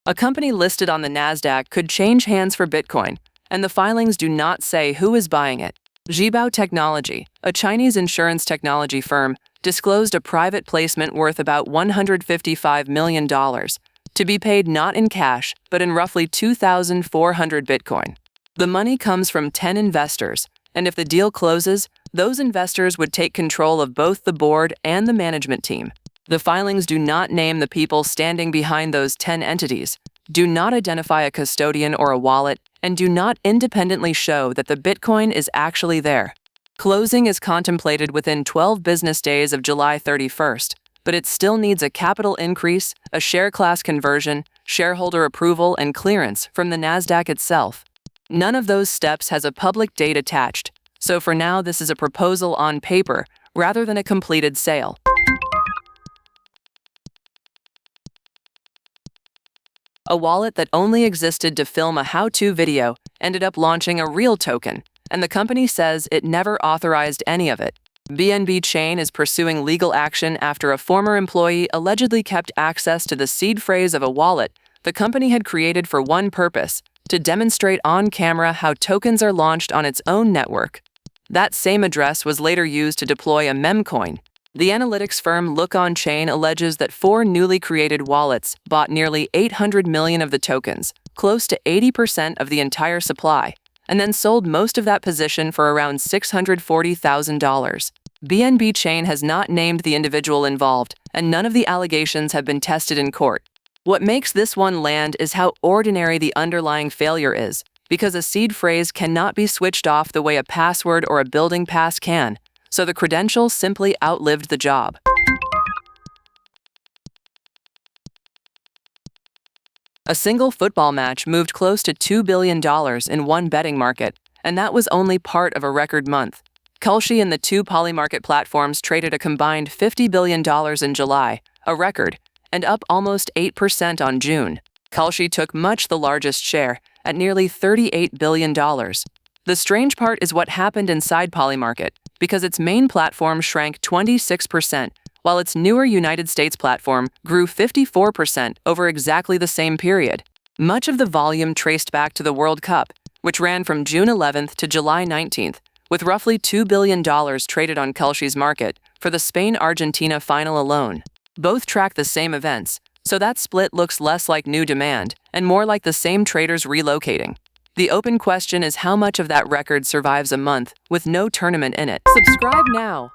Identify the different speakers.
Speaker 1: A company listed on the Nasdaq could change hands for Bitcoin, and the filings do not say who is buying it. Zhibao Technology, a Chinese insurance technology firm, disclosed a private placement worth about $155 million, to be paid not in cash, but in roughly 2,400 Bitcoin. The money comes from 10 investors, and if the deal closes, those investors would take control of both the board and the management team. The filings do not name the people standing behind those 10 entities, do not identify a custodian or a wallet, and do not independently show that the Bitcoin is actually there. Closing is contemplated within 12 business days of July 31st, but it still needs a capital increase, a share class conversion, shareholder approval, and clearance from the Nasdaq itself. None of those steps has a public date attached, so for now this is a proposal on paper rather than a completed sale. A wallet that only existed to film a how-to video ended up launching a real token, and the company says it never authorized any of it. BNB Chain is pursuing legal action after a former employee allegedly kept access to the seed phrase of a wallet the company had created for one purpose: to demonstrate on camera how tokens are launched on its own network. That same address was later used to deploy a meme coin. The analytics firm Look On Chain alleges that 4 newly created wallets bought nearly 800 million of the tokens, close to 80% of the entire supply, and then sold most of that position for around $640,000. BNB Chain has not named the individual involved, and none of the allegations have been tested in court. What makes this one land is how ordinary the underlying failure is, because a seed phrase cannot be switched off the way a password or a building pass can, so the credential simply outlived the job. A single football match moved close to $2 billion in one betting market, and that was only part of a record month. Kalshi and the two Polymarket platforms traded a combined $50 billion in July, a record, and up almost 8% on June. Kalshi took much the largest share, at nearly $38 billion. The strange part is what happened inside Polymarket, because its main platform shrank 26%, while its newer United States platform grew 54% over exactly the same period. Much of the volume traced back to the World Cup, which ran from June 11th to July 19th, with roughly $2 billion traded on Kalshi's market for the Spain-Argentina final alone. Both track the same events, so that split looks less like new demand and more like the same traders relocating. The open question is how much of that record survives a month with no tournament in it. Subscribe now.